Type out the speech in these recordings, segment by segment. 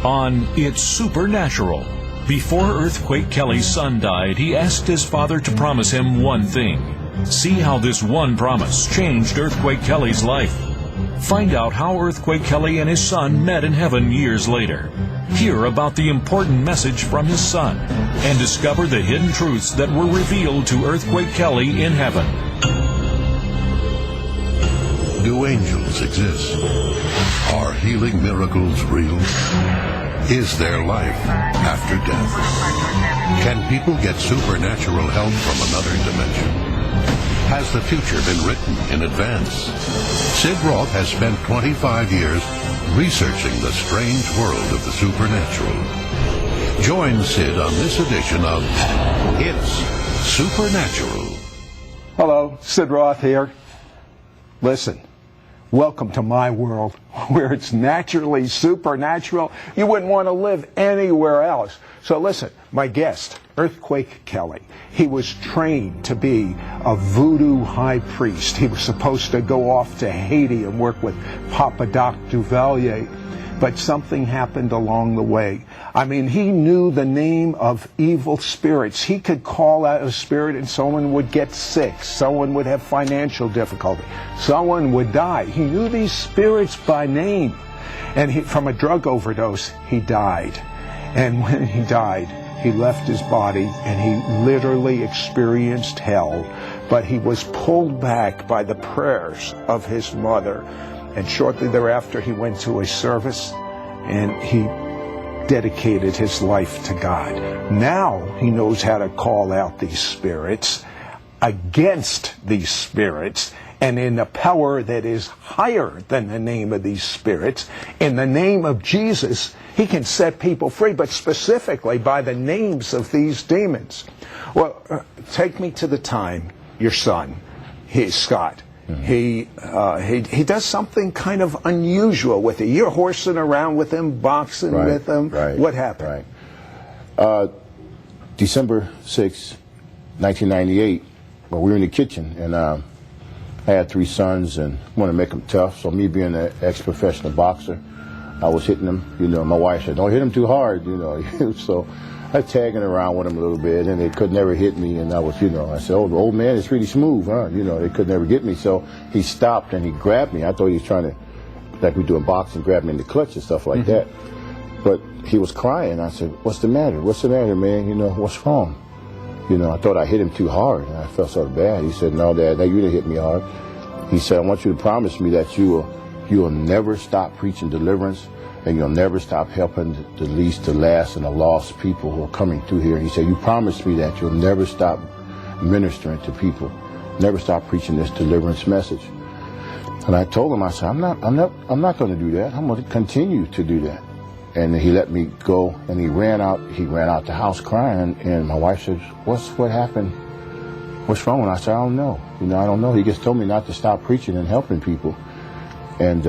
on It's Supernatural. Before Earthquake Kelley's son died, he asked his father to promise him one thing. See how this one promise changed Earthquake Kelley's life. Find out how Earthquake Kelley and his son met in heaven years later. Hear about the important message from his son, and discover the hidden truths that were revealed to Earthquake Kelley in heaven. Do angels exist? Are healing miracles real? Is there life after death? Can people get supernatural help from another dimension? Has the future been written in advance? Sid Roth has spent 25 years researching the strange world of the supernatural. Join Sid on this edition of It's Supernatural. Hello, Sid Roth here. Listen, welcome to my world where it's naturally supernatural. You wouldn't want to live anywhere else. So listen, my guest, Earthquake Kelley, he was trained to be a voodoo high priest. He was supposed to go off to Haiti and work with Papa Doc Duvalier, but something happened along the way. I mean, he knew the name of evil spirits. He could call out a spirit and someone would get sick. Someone would have financial difficulty. Someone would die. He knew these spirits by name. And from a drug overdose, he died. And when he died, he left his body and he literally experienced hell. But he was pulled back by the prayers of his mother. And shortly thereafter, he went to a service and he dedicated his life to God. Now he knows how to call out these spirits, against these spirits, and in a power that is higher than the name of these spirits. In the name of Jesus, he can set people free, but specifically by the names of these demons. Well, take me to the time your son, Scott, he does something kind of unusual with it. You're horsing around with him, boxing with him. Right. What happened? Right. December 6, 1998, well, we were in the kitchen, and I had 3 sons and wanted to make them tough. So me being an ex-professional boxer, I was hitting them. You know, my wife said, "Don't hit them too hard." You know, so I was tagging around with them a little bit, and they could never hit me. And I was, I said, "Oh, the old man is pretty smooth, huh?" You know, they could never get me. So he stopped and he grabbed me. I thought he was trying to, like we do in boxing, grab me in the clutch and stuff like that. But he was crying. I said, "What's the matter? What's the matter, man? You know, what's wrong?" You know, I thought I hit him too hard, and I felt so bad. He said, "No, Dad, you didn't hit me hard." He said, "I want you to promise me that you will never stop preaching deliverance, and you'll never stop helping the least, the last, and the lost people who are coming through here." And he said, "You promise me that you'll never stop ministering to people, never stop preaching this deliverance message." And I told him, I said, I'm not going to do that. I'm going to continue to do that." And he let me go, and he ran out the house crying. And my wife said, "What happened? What's wrong?" And I said, "I don't know. I don't know. He just told me not to stop preaching and helping people." And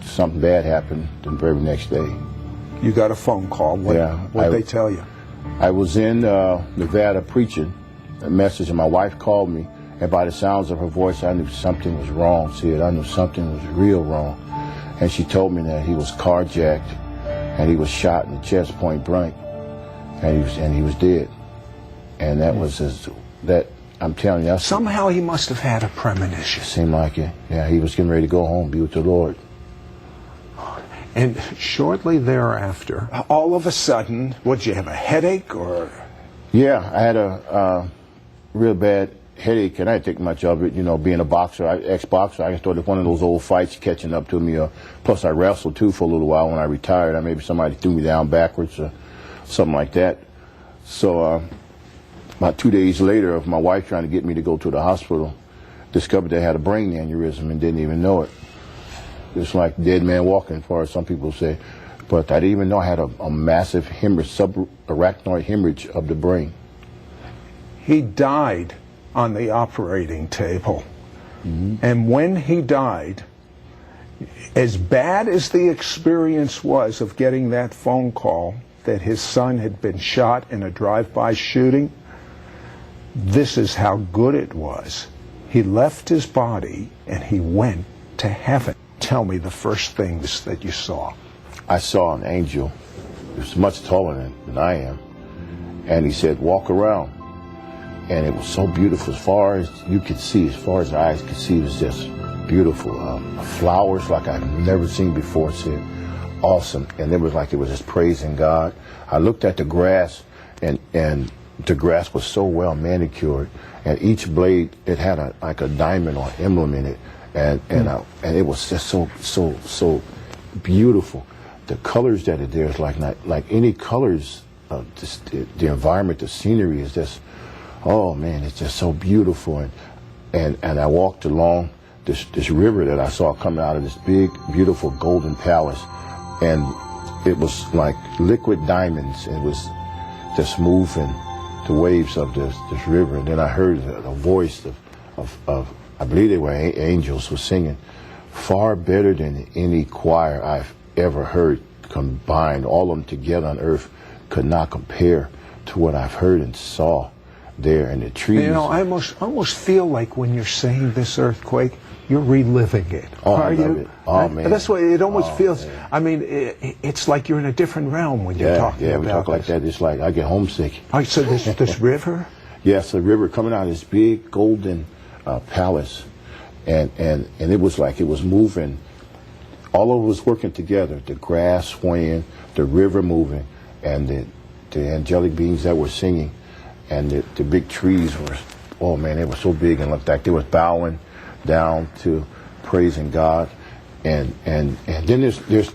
something bad happened the very next day. You got a phone call. What did they tell you? I was in Nevada preaching a message, and my wife called me. And by the sounds of her voice, I knew something was wrong, Sid. I knew something was real wrong. And she told me that he was carjacked, and he was shot in the chest point blank, and he was dead. And that was that. I'm telling you. Somehow he must have had a premonition. Seemed like it. Yeah, he was getting ready to go home, be with the Lord. And shortly thereafter, all of a sudden, did you have a headache or? Yeah, I had a real bad headache, and I didn't think much of it. Being a boxer, ex-boxer, I started one of those old fights catching up to me. Plus, I wrestled too for a little while when I retired. Maybe somebody threw me down backwards or something like that. So about 2 days later, of my wife trying to get me to go to the hospital, discovered they had a brain aneurysm and didn't even know it. Just like dead man walking, as far as some people say. But I didn't even know I had a massive hemorrhage, subarachnoid hemorrhage of the brain. He died on the operating table. And when he died, as bad as the experience was of getting that phone call that his son had been shot in a drive-by shooting, this is how good it was. He left his body and he went to heaven. Tell me the first things that you saw. I saw an angel. He was much taller than I am. And he said, walk around. And it was so beautiful. As far as you could see, as far as eyes could see, it was just beautiful. Flowers like I've never seen before. It said, awesome. And it was like it was just praising God. I looked at the grass, and the grass was so well manicured. And each blade, it had like a diamond or emblem in it. And it was just so beautiful. The colors that are there is like any colors. Just the environment, the scenery is just, oh man, it's just so beautiful. And I walked along this river that I saw coming out of this big, beautiful golden palace, and it was like liquid diamonds. It was just moving the waves of this river. And then I heard a voice of I believe they were angels, was singing, far better than any choir I've ever heard combined. All of them together on earth could not compare to what I've heard and saw there in the trees. You know, I almost feel like when you're saying this earthquake, you're reliving it. Oh, Are I love you? it. Oh, man. That's what it almost feels. Man. I mean, it's like you're in a different realm when you're talking about we talk like that. It's like I get homesick. All right, so this river? Yes, the river coming out of this big golden palace, and it was like it was moving. All of it was working together. The grass swaying, the river moving, and the angelic beings that were singing, and the big trees were, oh man, they were so big and looked like they was bowing down to praising God, and then there's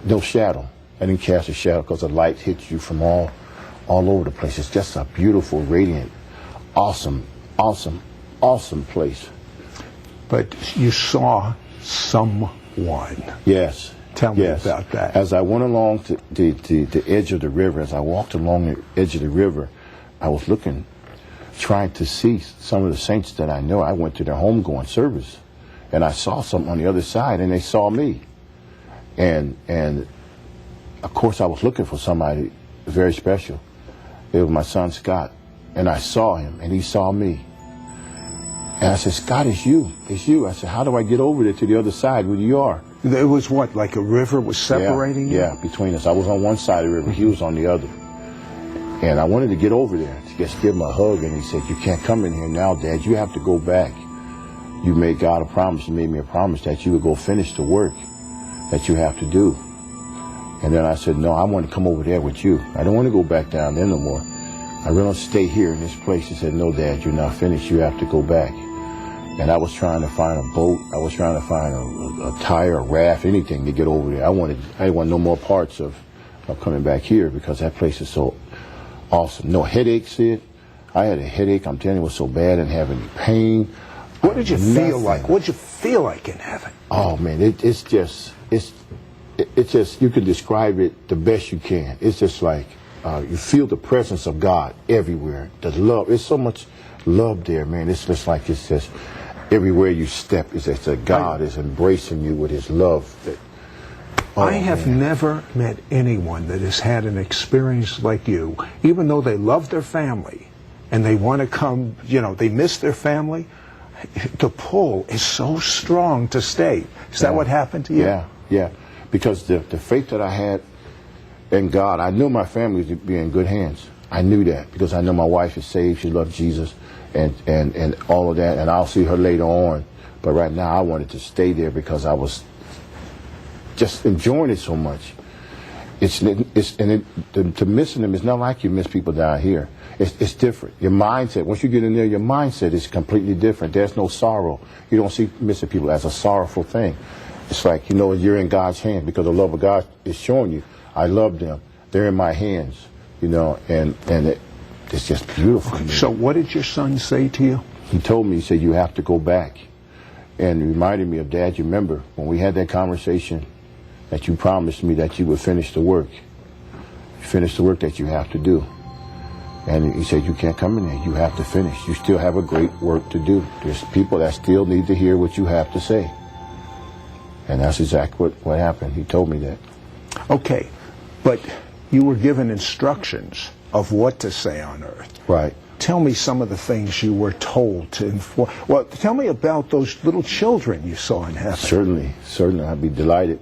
no shadow. I didn't cast a shadow because the light hits you from all over the place. It's just a beautiful, radiant, awesome place. But you saw someone. Yes. Tell me about that. As I went along the edge of the river, as I walked along the edge of the river, I was looking, trying to see some of the saints that I know. I went to their homegoing service, and I saw something on the other side, and they saw me. And of course, I was looking for somebody very special. It was my son, Scott. And I saw him, and he saw me. And I said, Scott, it's you. It's you. I said, how do I get over there to the other side where you are? It was what, like a river was separating you? Yeah, between us. I was on one side of the river. He was on the other. And I wanted to get over there to just give him a hug. And he said, you can't come in here now, Dad. You have to go back. You made God a promise. You made me a promise that you would go finish the work that you have to do. And then I said, no, I want to come over there with you. I don't want to go back down there no more. I really want to stay here in this place. He said, no, Dad, you're not finished. You have to go back. And I was trying to find a boat. I was trying to find a tire, a raft, anything to get over there. I didn't want no more parts of coming back here because that place is so awesome. No headaches, Sid. I had a headache. I'm telling you, it was so bad and having pain. What did you feel like? What did you feel like in heaven? Oh man, it's just you can describe it the best you can. It's just like you feel the presence of God everywhere. The love. There's so much love there, man. It's just like it's just everywhere you step. It's just that God is embracing you with His love. I have never met anyone that has had an experience like you, even though they love their family and they want to come, they miss their family. The pull is so strong to stay. Is that what happened to you? Yeah. Because the faith that I had in God, I knew my family would be in good hands. I knew that because I know my wife is saved. She loves Jesus and all of that. And I'll see her later on. But right now I wanted to stay there because I was just enjoying it so much. To missing them is not like you miss people down here. It's different. Your mindset, once you get in there, your mindset is completely different. There's no sorrow. You don't see missing people as a sorrowful thing. It's like, you're in God's hands because the love of God is showing you, I love them. They're in my hands, and it's just beautiful. So what did your son say to you? He told me, he said, you have to go back. And it reminded me of, Dad, you remember when we had that conversation that you promised me that you would finish the work. Finish the work that you have to do. And he said, you can't come in there. You have to finish. You still have a great work to do. There's people that still need to hear what you have to say. And that's exactly what happened. He told me that. Okay, but you were given instructions of what to say on earth. Right. Tell me some of the things you were told to inform. Well, tell me about those little children you saw in heaven. Certainly. I'd be delighted.